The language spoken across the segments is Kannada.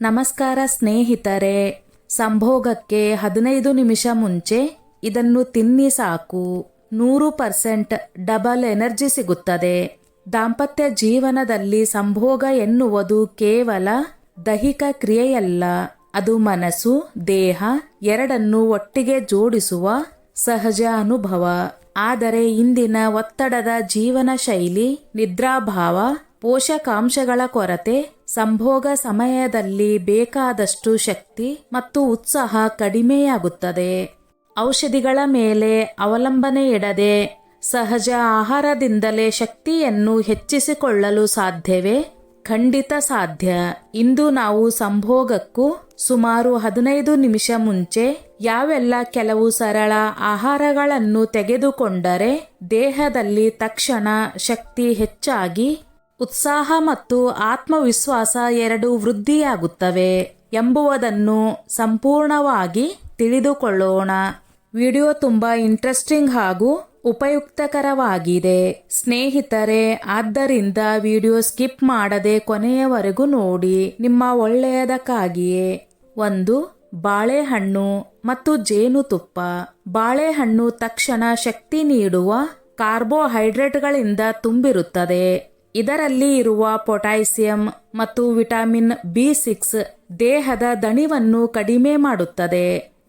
ನಮಸ್ಕಾರ ಸ್ನೇಹಿತರೆ, ಸಂಭೋಗಕ್ಕೆ 15 ನಿಮಿಷ ಮುಂಚೆ ಇದನ್ನು ತಿನ್ನಿ ಸಾಕು. 100% ಡಬಲ್ ಎನರ್ಜಿ ಸಿಗುತ್ತದೆ. ದಾಂಪತ್ಯ ಜೀವನದಲ್ಲಿ ಸಂಭೋಗ ಎನ್ನುವುದು ಕೇವಲ ದೈಹಿಕ ಕ್ರಿಯೆಯಲ್ಲ, ಅದು ಮನಸ್ಸು, ದೇಹ ಎರಡನ್ನೂ ಒಟ್ಟಿಗೆ ಜೋಡಿಸುವ ಸಹಜ ಅನುಭವ. ಆದರೆ ಇಂದಿನ ಒತ್ತಡದ ಜೀವನ ಶೈಲಿ, ನಿದ್ರಾಭಾವ, ಪೋಷಕಾಂಶಗಳ ಕೊರತೆ, ಸಂಭೋಗ ಸಮಯದಲ್ಲಿ ಬೇಕಾದಷ್ಟು ಶಕ್ತಿ ಮತ್ತು ಉತ್ಸಾಹ ಕಡಿಮೆಯಾಗುತ್ತದೆ. ಔಷಧಿಗಳ ಮೇಲೆ ಅವಲಂಬನೆ ಇಡದೆ ಸಹಜ ಆಹಾರದಿಂದಲೇ ಶಕ್ತಿಯನ್ನು ಹೆಚ್ಚಿಸಿಕೊಳ್ಳಲು ಸಾಧ್ಯವೇ? ಖಂಡಿತ ಸಾಧ್ಯ. ಇಂದು ನಾವು ಸಂಭೋಗಕ್ಕೂ ಸುಮಾರು 15 ನಿಮಿಷ ಮುಂಚೆ ಯಾವೆಲ್ಲ ಕೆಲವು ಸರಳ ಆಹಾರಗಳನ್ನು ತೆಗೆದುಕೊಂಡರೆ ದೇಹದಲ್ಲಿ ತಕ್ಷಣ ಶಕ್ತಿ ಹೆಚ್ಚಾಗಿ ಉತ್ಸಾಹ ಮತ್ತು ಆತ್ಮವಿಶ್ವಾಸ ಎರಡೂ ವೃದ್ಧಿಯಾಗುತ್ತವೆ ಎಂಬುದನ್ನು ಸಂಪೂರ್ಣವಾಗಿ ತಿಳಿದುಕೊಳ್ಳೋಣ. ವಿಡಿಯೋ ತುಂಬಾ ಇಂಟ್ರೆಸ್ಟಿಂಗ್ ಹಾಗೂ ಉಪಯುಕ್ತಕರವಾಗಿದೆ ಸ್ನೇಹಿತರೆ, ಆದ್ದರಿಂದ ವಿಡಿಯೋ ಸ್ಕಿಪ್ ಮಾಡದೆ ಕೊನೆಯವರೆಗೂ ನೋಡಿ, ನಿಮ್ಮ ಒಳ್ಳೆಯದಕ್ಕಾಗಿಯೇ. 1. ಬಾಳೆಹಣ್ಣು ಮತ್ತು ಜೇನುತುಪ್ಪ. ಬಾಳೆಹಣ್ಣು ತಕ್ಷಣ ಶಕ್ತಿ ನೀಡುವ ಕಾರ್ಬೋಹೈಡ್ರೇಟ್ಗಳಿಂದ ತುಂಬಿರುತ್ತದೆ. ಇದರಲ್ಲಿ ಇರುವ ಪೊಟ್ಯಾಸಿಯಂ ಮತ್ತು ವಿಟಮಿನ್ B6 ದೇಹದ ದಣಿವನ್ನು ಕಡಿಮೆ ಮಾಡುತ್ತದೆ.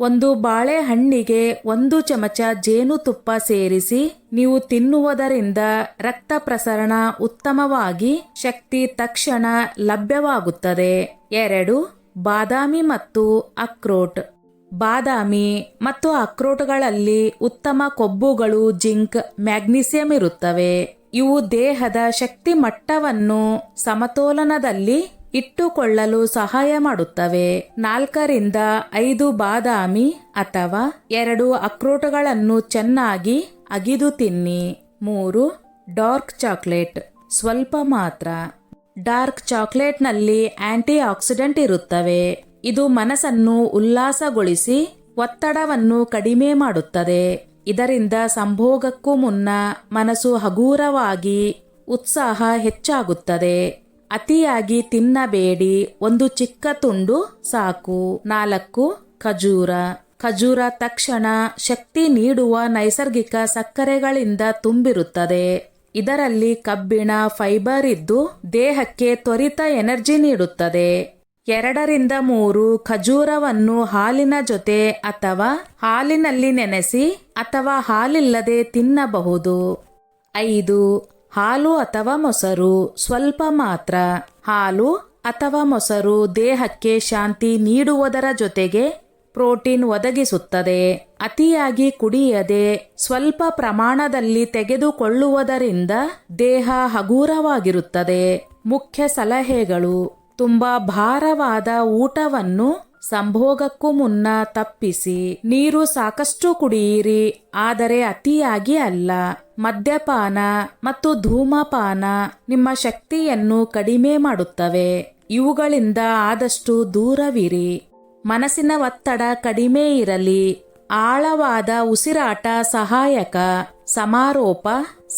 ಒಂದು ಬಾಳೆಹಣ್ಣಿಗೆ 1 ಚಮಚ ಜೇನುತುಪ್ಪ ಸೇರಿಸಿ ನೀವು ತಿನ್ನುವುದರಿಂದ ರಕ್ತ ಪ್ರಸರಣ ಉತ್ತಮವಾಗಿ ಶಕ್ತಿ ತಕ್ಷಣ ಲಭ್ಯವಾಗುತ್ತದೆ. 2. ಬಾದಾಮಿ ಮತ್ತು ಅಕ್ರೋಟ್. ಬಾದಾಮಿ ಮತ್ತು ಅಕ್ರೋಟ್ಗಳಲ್ಲಿ ಉತ್ತಮ ಕೊಬ್ಬುಗಳು, ಜಿಂಕ್, ಮ್ಯಾಗ್ನೀಸಿಯಂ ಇರುತ್ತವೆ. ಇವು ದೇಹದ ಶಕ್ತಿ ಮಟ್ಟವನ್ನು ಸಮತೋಲನದಲ್ಲಿ ಇಟ್ಟುಕೊಳ್ಳಲು ಸಹಾಯ ಮಾಡುತ್ತವೆ. 4 ರಿಂದ 5 ಬಾದಾಮಿ ಅಥವಾ 2 ಅಕ್ರೋಟ್ಗಳನ್ನು ಚೆನ್ನಾಗಿ ಅಗಿದು ತಿನ್ನಿ. 3. Dark chocolate. ಸ್ವಲ್ಪ ಮಾತ್ರ. ಡಾರ್ಕ್ ಚಾಕ್ಲೇಟ್ನಲ್ಲಿ ಆಂಟಿ ಆಕ್ಸಿಡೆಂಟ್ ಇರುತ್ತವೆ. ಇದು ಮನಸ್ಸನ್ನು ಉಲ್ಲಾಸಗೊಳಿಸಿ ಒತ್ತಡವನ್ನು ಕಡಿಮೆ ಮಾಡುತ್ತದೆ. ಇದರಿಂದ ಸಂಭೋಗಕ್ಕೂ ಮುನ್ನ ಮನಸ್ಸು ಹಗುರವಾಗಿ ಉತ್ಸಾಹ ಹೆಚ್ಚಾಗುತ್ತದೆ. ಅತಿಯಾಗಿ ತಿನ್ನಬೇಡಿ, 1 ಚಿಕ್ಕ ತುಂಡು ಸಾಕು. 4. ಖಜೂರ. ಖಜೂರ ತಕ್ಷಣ ಶಕ್ತಿ ನೀಡುವ ನೈಸರ್ಗಿಕ ಸಕ್ಕರೆಗಳಿಂದ ತುಂಬಿರುತ್ತದೆ. ಇದರಲ್ಲಿ ಕಬ್ಬಿಣ, ಫೈಬರ್ ಇದ್ದು ದೇಹಕ್ಕೆ ತ್ವರಿತ ಎನರ್ಜಿ ನೀಡುತ್ತದೆ. 2 ರಿಂದ 3 ಖಜೂರವನ್ನು ಹಾಲಿನ ಜೊತೆ ಅಥವಾ ಹಾಲಿನಲ್ಲಿ ನೆನೆಸಿ ಅಥವಾ ಹಾಲಿಲ್ಲದೆ ತಿನ್ನಬಹುದು. 5. ಹಾಲು ಅಥವಾ ಮೊಸರು. ಸ್ವಲ್ಪ ಮಾತ್ರ. ಹಾಲು ಅಥವಾ ಮೊಸರು ದೇಹಕ್ಕೆ ಶಾಂತಿ ನೀಡುವುದರ ಜೊತೆಗೆ ಪ್ರೋಟೀನ್ ಒದಗಿಸುತ್ತದೆ. ಅತಿಯಾಗಿ ಕುಡಿಯದೆ ಸ್ವಲ್ಪ ಪ್ರಮಾಣದಲ್ಲಿ ತೆಗೆದುಕೊಳ್ಳುವುದರಿಂದ ದೇಹ ಹಗುರವಾಗಿರುತ್ತದೆ. ಮುಖ್ಯ ಸಲಹೆಗಳು: ತುಂಬಾ ಭಾರವಾದ ಊಟವನ್ನು ಸಂಭೋಗಕ್ಕೂ ಮುನ್ನ ತಪ್ಪಿಸಿ. ನೀರು ಸಾಕಷ್ಟು ಕುಡಿಯಿರಿ, ಆದರೆ ಅತಿಯಾಗಿ ಅಲ್ಲ. ಮದ್ಯಪಾನ ಮತ್ತು ಧೂಮಪಾನ ನಿಮ್ಮ ಶಕ್ತಿಯನ್ನು ಕಡಿಮೆ ಮಾಡುತ್ತವೆ. ಇವುಗಳಿಂದ ಆದಷ್ಟು ದೂರವಿರಿ. ಮನಸ್ಸಿನ ಒತ್ತಡ ಕಡಿಮೆ ಇರಲಿ. ಆಳವಾದ ಉಸಿರಾಟ ಸಹಾಯಕ. ಸಮಾರೋಪ.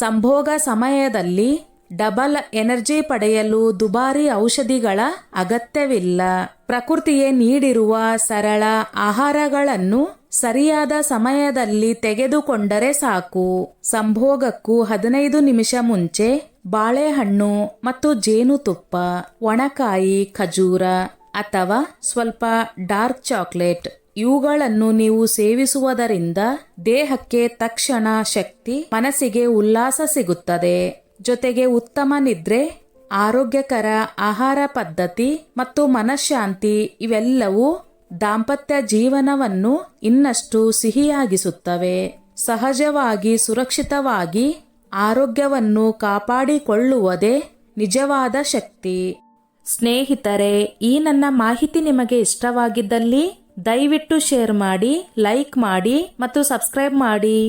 ಸಂಭೋಗ ಸಮಯದಲ್ಲಿ ಡಬಲ್ ಎನರ್ಜಿ ಪಡೆಯಲು ದುಬಾರಿ ಔಷಧಿಗಳ ಅಗತ್ಯವಿಲ್ಲ. ಪ್ರಕೃತಿಯೇ ನೀಡಿರುವ ಸರಳ ಆಹಾರಗಳನ್ನು ಸರಿಯಾದ ಸಮಯದಲ್ಲಿ ತೆಗೆದುಕೊಂಡರೆ ಸಾಕು. ಸಂಭೋಗಕ್ಕೂ 15 ನಿಮಿಷ ಮುಂಚೆ ಬಾಳೆಹಣ್ಣು ಮತ್ತು ಜೇನುತುಪ್ಪ, ಒಣಕಾಯಿ, ಖಜೂರ ಅಥವಾ ಸ್ವಲ್ಪ ಡಾರ್ಕ್ ಚಾಕ್ಲೇಟ್ ಇವುಗಳನ್ನು ನೀವು ಸೇವಿಸುವುದರಿಂದ ದೇಹಕ್ಕೆ ತಕ್ಷಣ ಶಕ್ತಿ, ಮನಸ್ಸಿಗೆ ಉಲ್ಲಾಸ ಸಿಗುತ್ತದೆ. ಜೊತೆಗೆ ಉತ್ತಮ ನಿದ್ರೆ, ಆರೋಗ್ಯಕರ ಆಹಾರ ಪದ್ಧತಿ ಮತ್ತು ಮನಃಶಾಂತಿ ಇವೆಲ್ಲವೂ ದಾಂಪತ್ಯ ಜೀವನವನ್ನು ಇನ್ನಷ್ಟು ಸಿಹಿಯಾಗಿಸುತ್ತವೆ. ಸಹಜವಾಗಿ ಸುರಕ್ಷಿತವಾಗಿ ಆರೋಗ್ಯವನ್ನು ಕಾಪಾಡಿಕೊಳ್ಳುವುದೇ ನಿಜವಾದ ಶಕ್ತಿ. ಸ್ನೇಹಿತರೆ, ಈ ನನ್ನ ಮಾಹಿತಿ ನಿಮಗೆ ಇಷ್ಟವಾಗಿದ್ದಲ್ಲಿ ದಯವಿಟ್ಟು ಶೇರ್ ಮಾಡಿ, ಲೈಕ್ ಮಾಡಿ ಮತ್ತು ಸಬ್ಸ್ಕ್ರೈಬ್ ಮಾಡಿ.